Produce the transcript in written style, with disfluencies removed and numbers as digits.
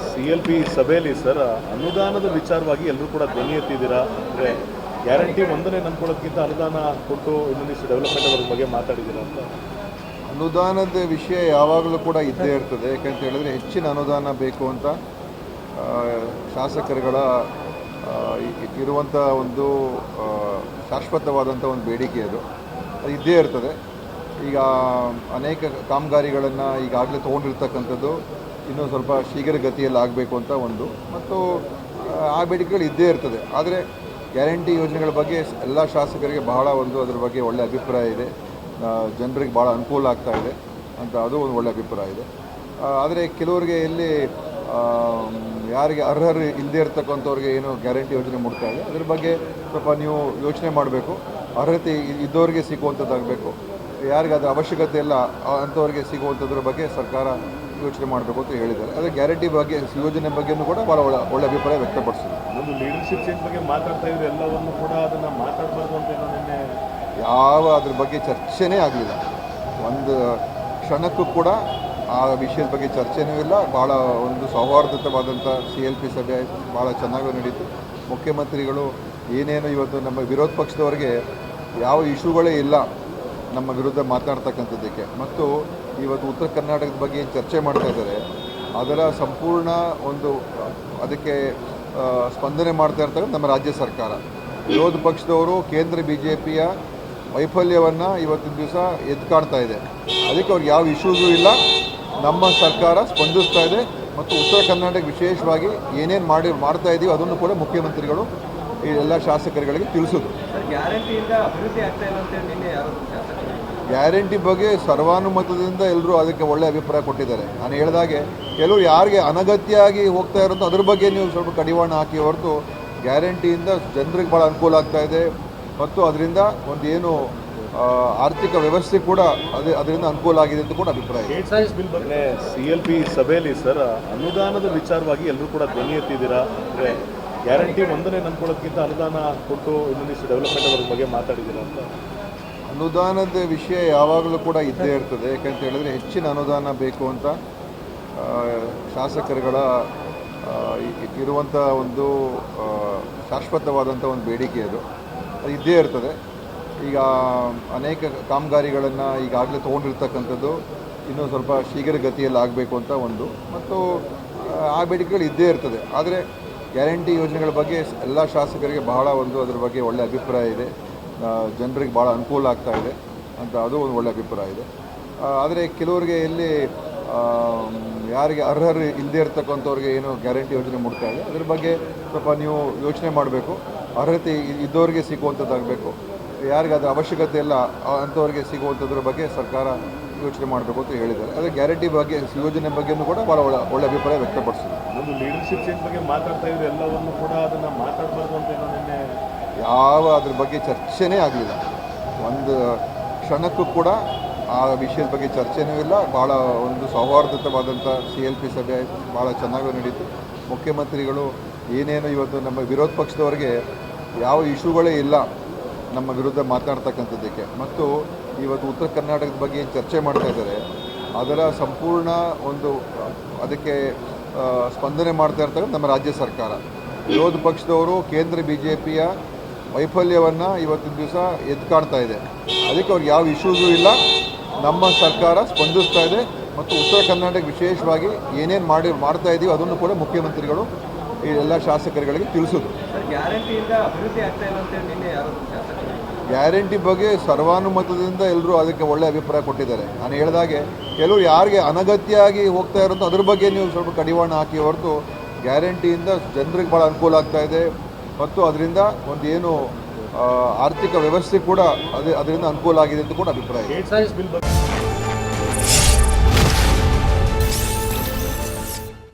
CLP ಸಭೆಯಲ್ಲಿ sir ಅನುದಾನದ ವಿಚಾರವಾಗಿ ಎಲ್ಲರೂ ಕೂಡ ಧ್ವನಿ ಎತ್ತಿದ್ದೀರಾ. ಅಂದರೆ ಗ್ಯಾರಂಟಿ ಒಂದನೇ ನಂಬ್ಕೊಳ್ಳೋದಕ್ಕಿಂತ ಅನುದಾನ ಕೊಟ್ಟು ಇನ್ನೊಂದಿಷ್ಟು ಡೆವಲಪ್ಮೆಂಟ್ ಬಗ್ಗೆ ಮಾತಾಡಿದ್ದೀರಾ ಅಂತ. ಅನುದಾನದ ವಿಷಯ ಯಾವಾಗಲೂ ಕೂಡ ಇದ್ದೇ ಇರ್ತದೆ. ಯಾಕಂತ ಹೇಳಿದ್ರೆ ಹೆಚ್ಚಿನ ಅನುದಾನ ಬೇಕು ಅಂತ ಶಾಸಕರುಗಳ ಇರುವಂಥ ಒಂದು ಶಾಶ್ವತವಾದಂಥ ಒಂದು ಬೇಡಿಕೆ ಅದು ಇದ್ದೇ ಇರ್ತದೆ. ಈಗ ಅನೇಕ ಕಾಮಗಾರಿಗಳನ್ನು ಈಗಾಗಲೇ ತೊಗೊಂಡಿರ್ತಕ್ಕಂಥದ್ದು ಇನ್ನೂ ಸ್ವಲ್ಪ ಶೀಘ್ರಗತಿಯಲ್ಲಿ ಆಗಬೇಕು ಅಂತ ಒಂದು, ಮತ್ತು ಆ ಬೇಡಿಕೆಗಳು ಇದ್ದೇ ಇರ್ತದೆ. ಆದರೆ ಗ್ಯಾರಂಟಿ ಯೋಜನೆಗಳ ಬಗ್ಗೆ ಎಲ್ಲ ಶಾಸಕರಿಗೆ ಬಹಳ ಅದರ ಬಗ್ಗೆ ಒಳ್ಳೆಯ ಅಭಿಪ್ರಾಯ ಇದೆ. ಜನರಿಗೆ ಭಾಳ ಅನುಕೂಲ ಆಗ್ತಾ ಇದೆ ಅಂತ ಅದು ಒಂದು ಒಳ್ಳೆಯ ಅಭಿಪ್ರಾಯ ಇದೆ. ಆದರೆ ಕೆಲವರಿಗೆ ಎಲ್ಲಿ ಯಾರಿಗೆ ಅರ್ಹರು ಇಲ್ಲದೇ ಇರ್ತಕ್ಕಂಥವ್ರಿಗೆ ಏನು ಗ್ಯಾರಂಟಿ ಯೋಜನೆ ಮುಟ್ತಾ ಇದೆ ಅದ್ರ ಬಗ್ಗೆ ಸ್ವಲ್ಪ ನೀವು ಯೋಚನೆ ಮಾಡಬೇಕು. ಅರ್ಹತೆ ಇದ್ದವರಿಗೆ ಸಿಗುವಂಥದ್ದಾಗಬೇಕು, ಯಾರಿಗೆ ಅದರ ಅವಶ್ಯಕತೆ ಇಲ್ಲ ಅಂಥವ್ರಿಗೆ ಸಿಗುವಂಥದ್ರ ಬಗ್ಗೆ ಸರ್ಕಾರ ಯೋಚನೆ ಮಾಡಬೇಕು ಅಂತ ಹೇಳಿದ್ದಾರೆ. ಅದೇ ಗ್ಯಾರಂಟಿ ಬಗ್ಗೆ ಯೋಜನೆ ಬಗ್ಗೆಯೂ ಕೂಡ ಭಾಳ ಒಳ್ಳೆ ಅಭಿಪ್ರಾಯ ವ್ಯಕ್ತಪಡಿಸಿದೆ. ಒಂದು ಲೀಡರ್ಶಿಪ್ ಚೇಂಜ್ ಬಗ್ಗೆ ಮಾತಾಡ್ತಾ ಇದ್ರು, ಎಲ್ಲವನ್ನು ಕೂಡ ಅದನ್ನು ಮಾತಾಡಬಾರ್ದು ಅಂತ ನಿನ್ನೆ ಅದ್ರ ಬಗ್ಗೆ ಚರ್ಚೆನೇ ಆಗಲಿಲ್ಲ. ಒಂದು ಕ್ಷಣಕ್ಕೂ ಕೂಡ ಆ ವಿಷಯದ ಬಗ್ಗೆ ಚರ್ಚೆನೂ ಇಲ್ಲ. ಭಾಳ ಒಂದು ಸೌಹಾರ್ದತವಾದಂಥ CLP ಸಭೆ ಭಾಳ ಚೆನ್ನಾಗಿ ನಡೀತು. ಮುಖ್ಯಮಂತ್ರಿಗಳು ಏನೇನು ಇವತ್ತು ನಮ್ಮ ವಿರೋಧ ಪಕ್ಷದವರಿಗೆ ಯಾವ ಇಶ್ಯೂಗಳೇ ಇಲ್ಲ ನಮ್ಮ ವಿರುದ್ಧ ಮಾತನಾಡ್ತಕ್ಕಂಥದ್ದಕ್ಕೆ, ಮತ್ತು ಇವತ್ತು ಉತ್ತರ ಕರ್ನಾಟಕದ ಬಗ್ಗೆ ಏನು ಚರ್ಚೆ ಮಾಡ್ತಾ ಇದ್ದಾರೆ ಅದರ ಸಂಪೂರ್ಣ ಅದಕ್ಕೆ ಸ್ಪಂದನೆ ಮಾಡ್ತಾ ಇರ್ತಕ್ಕಂಥ ನಮ್ಮ ರಾಜ್ಯ ಸರ್ಕಾರ. ವಿರೋಧ ಪಕ್ಷದವರು ಕೇಂದ್ರ BJPಯ ವೈಫಲ್ಯವನ್ನು ಇವತ್ತಿನ ದಿವಸ ಎದ್ದು ಕಾಣ್ತಾ ಇದೆ. ಅದಕ್ಕೆ ಅವ್ರಿಗೆ ಯಾವ ಇಶ್ಯೂಸೂ ಇಲ್ಲ. ನಮ್ಮ ಸರ್ಕಾರ ಸ್ಪಂದಿಸ್ತಾ ಇದೆ, ಮತ್ತು ಉತ್ತರ ಕರ್ನಾಟಕ ವಿಶೇಷವಾಗಿ ಏನೇನು ಮಾಡ್ತಾ ಇದ್ದೀವಿ ಅದನ್ನು ಕೂಡ ಮುಖ್ಯಮಂತ್ರಿಗಳು ಈ ಎಲ್ಲ ಶಾಸಕರುಗಳಿಗೆ ತಿಳಿಸೋದು. ಗ್ಯಾರಂಟಿ ಬಗ್ಗೆ ಸರ್ವಾನುಮತದಿಂದ ಎಲ್ಲರೂ ಅದಕ್ಕೆ ಒಳ್ಳೆ ಅಭಿಪ್ರಾಯ ಕೊಟ್ಟಿದ್ದಾರೆ. ನಾನು ಹೇಳಿದಾಗೆ ಕೆಲವರು ಯಾರಿಗೆ ಅನಗತ್ಯವಾಗಿ ಹೋಗ್ತಾ ಇರೋದು ಅದ್ರ ಬಗ್ಗೆ ನೀವು ಸ್ವಲ್ಪ ಕಡಿವಾಣ ಹಾಕಿ ಹೊರತು ಗ್ಯಾರಂಟಿಯಿಂದ ಜನರಿಗೆ ಭಾಳ ಅನುಕೂಲ ಆಗ್ತಾ ಇದೆ, ಮತ್ತು ಅದರಿಂದ ಏನು ಆರ್ಥಿಕ ವ್ಯವಸ್ಥೆ ಕೂಡ ಅದರಿಂದ ಅನುಕೂಲ ಆಗಿದೆ ಅಂತ ಕೂಡ ಅಭಿಪ್ರಾಯ ಇದೆ. CLP ಸಭೆಯಲ್ಲಿ ಸರ್ ಅನುದಾನದ ವಿಚಾರವಾಗಿ ಎಲ್ಲರೂ ಕೂಡ ಧ್ವನಿ ಎತ್ತಿದ್ದೀರಾ. ಅಂದರೆ ಗ್ಯಾರಂಟಿ ಒಂದನೇ ನಂಬ್ಕೊಳ್ಳೋದಕ್ಕಿಂತ ಅನುದಾನ ಕೊಟ್ಟು ಇನ್ನೊಂದಿಷ್ಟು ಡೆವಲಪ್ಮೆಂಟ್ ಬಗ್ಗೆ ಮಾತಾಡಿದ್ದೀರಾ ಅಂತ. ಅನುದಾನದ ವಿಷಯ ಯಾವಾಗಲೂ ಕೂಡ ಇದ್ದೇ ಇರ್ತದೆ. ಯಾಕಂತ ಹೇಳಿದ್ರೆ ಹೆಚ್ಚಿನ ಅನುದಾನ ಬೇಕು ಅಂತ ಶಾಸಕರುಗಳ ಇರುವಂಥ ಒಂದು ಶಾಶ್ವತವಾದಂಥ ಒಂದು ಬೇಡಿಕೆ ಅದು ಇದ್ದೇ ಇರ್ತದೆ. ಈಗ ಅನೇಕ ಕಾಮಗಾರಿಗಳನ್ನು ಈಗಾಗಲೇ ತೊಗೊಂಡಿರ್ತಕ್ಕಂಥದ್ದು ಇನ್ನೂ ಸ್ವಲ್ಪ ಶೀಘ್ರಗತಿಯಲ್ಲಿ ಆಗಬೇಕು ಅಂತ ಒಂದು, ಮತ್ತು ಆ ಬೇಡಿಕೆಗಳು ಇದ್ದೇ ಇರ್ತದೆ. ಆದರೆ ಗ್ಯಾರಂಟಿ ಯೋಜನೆಗಳ ಬಗ್ಗೆ ಎಲ್ಲ ಶಾಸಕರಿಗೆ ಬಹಳ ಅದರ ಬಗ್ಗೆ ಒಳ್ಳೆಯ ಅಭಿಪ್ರಾಯ ಇದೆ. ಜನರಿಗೆ ಭಾಳ ಅನುಕೂಲ ಆಗ್ತಾ ಇದೆ ಅಂತ ಅದು ಒಂದು ಒಳ್ಳೆಯ ಅಭಿಪ್ರಾಯ ಇದೆ. ಆದರೆ ಕೆಲವರಿಗೆ ಎಲ್ಲಿ ಯಾರಿಗೆ ಅರ್ಹರು ಇಲ್ಲದೇ ಇರ್ತಕ್ಕಂಥವ್ರಿಗೆ ಏನು ಗ್ಯಾರಂಟಿ ಯೋಜನೆ ಮುಟ್ತಾ ಇದೆ ಅದ್ರ ಬಗ್ಗೆ ಸ್ವಲ್ಪ ನೀವು ಯೋಚನೆ ಮಾಡಬೇಕು. ಅರ್ಹತೆ ಇದ್ದವರಿಗೆ ಸಿಗುವಂಥದ್ದಾಗಬೇಕು, ಯಾರಿಗೆ ಅದರ ಅವಶ್ಯಕತೆ ಇಲ್ಲ ಅಂಥವ್ರಿಗೆ ಸಿಗುವಂಥದ್ರ ಬಗ್ಗೆ ಸರ್ಕಾರ ಯೋಚನೆ ಮಾಡಬೇಕು ಅಂತ ಹೇಳಿದ್ದಾರೆ. ಅದೇ ಗ್ಯಾರಂಟಿ ಬಗ್ಗೆ ಯೋಜನೆ ಬಗ್ಗೆಯೂ ಕೂಡ ಭಾಳ ಒಳ್ಳೆ ಅಭಿಪ್ರಾಯ ವ್ಯಕ್ತಪಡಿಸಿದೆ. ಒಂದು ಲೀಡರ್ಶಿಪ್ ಚೇಂಜ್ ಬಗ್ಗೆ ಮಾತಾಡ್ತಾ ಇದ್ರು, ಎಲ್ಲವನ್ನು ಕೂಡ ಅದನ್ನು ಮಾತಾಡಬಾರ್ದು ಅಂತ ನಿನ್ನೆ ಅದ್ರ ಬಗ್ಗೆ ಚರ್ಚೆನೇ ಆಗಲಿಲ್ಲ. ಒಂದು ಕ್ಷಣಕ್ಕೂ ಕೂಡ ಆ ವಿಷಯದ ಬಗ್ಗೆ ಚರ್ಚೆನೂ ಇಲ್ಲ. ಭಾಳ ಸೌಹಾರ್ದತವಾದಂಥ CLP ಸಭೆ ಭಾಳ ಚೆನ್ನಾಗಿ ನಡೀತು. ಮುಖ್ಯಮಂತ್ರಿಗಳು ಏನೇನು ಇವತ್ತು ನಮ್ಮ ವಿರೋಧ ಪಕ್ಷದವರಿಗೆ ಯಾವ ಇಶ್ಯೂಗಳೇ ಇಲ್ಲ ನಮ್ಮ ವಿರುದ್ಧ ಮಾತನಾಡ್ತಕ್ಕಂಥದ್ದಕ್ಕೆ, ಮತ್ತು ಇವತ್ತು ಉತ್ತರ ಕರ್ನಾಟಕದ ಬಗ್ಗೆ ಏನು ಚರ್ಚೆ ಮಾಡ್ತಾ ಇದ್ದಾರೆ ಅದರ ಸಂಪೂರ್ಣ ಅದಕ್ಕೆ ಸ್ಪಂದನೆ ಮಾಡ್ತಾ ಇರ್ತಕ್ಕಂಥ ನಮ್ಮ ರಾಜ್ಯ ಸರ್ಕಾರ. ವಿರೋಧ ಪಕ್ಷದವರು ಕೇಂದ್ರ BJPಯ ವೈಫಲ್ಯವನ್ನು ಇವತ್ತಿನ ದಿವಸ ಎದ್ದು ಕಾಣ್ತಾ ಇದೆ. ಅದಕ್ಕೆ ಅವ್ರಿಗೆ ಯಾವ ಇಶ್ಯೂಸೂ ಇಲ್ಲ. ನಮ್ಮ ಸರ್ಕಾರ ಸ್ಪಂದಿಸ್ತಾ ಇದೆ, ಮತ್ತು ಉತ್ತರ ಕರ್ನಾಟಕ ವಿಶೇಷವಾಗಿ ಏನೇನು ಮಾಡ್ತಾ ಇದ್ದೀವಿ ಅದನ್ನು ಕೂಡ ಮುಖ್ಯಮಂತ್ರಿಗಳು ಈ ಎಲ್ಲ ಶಾಸಕರುಗಳಿಗೆ ತಿಳಿಸೋದು. ಗ್ಯಾರಂಟಿ ಬಗ್ಗೆ ಸರ್ವಾನುಮತದಿಂದ ಎಲ್ಲರೂ ಅದಕ್ಕೆ ಒಳ್ಳೆ ಅಭಿಪ್ರಾಯ ಕೊಟ್ಟಿದ್ದಾರೆ. ನಾನು ಹೇಳಿದಾಗೆ ಕೆಲವರು ಯಾರಿಗೆ ಅನಗತ್ಯವಾಗಿ ಹೋಗ್ತಾ ಇರೋದು ಅದ್ರ ಬಗ್ಗೆ ನೀವು ಸ್ವಲ್ಪ ಕಡಿವಾಣ ಹಾಕಿ ಹೊರತು ಗ್ಯಾರಂಟಿಯಿಂದ ಜನರಿಗೆ ಭಾಳ ಅನುಕೂಲ ಆಗ್ತಾ ಇದೆ, ಮತ್ತು ಅದರಿಂದ ಏನು ಆರ್ಥಿಕ ವ್ಯವಸ್ಥೆ ಕೂಡ ಅದರಿಂದ ಅನುಕೂಲ ಆಗಿದೆ ಅಂತ ಕೂಡ ಅಭಿಪ್ರಾಯ ಇದೆ.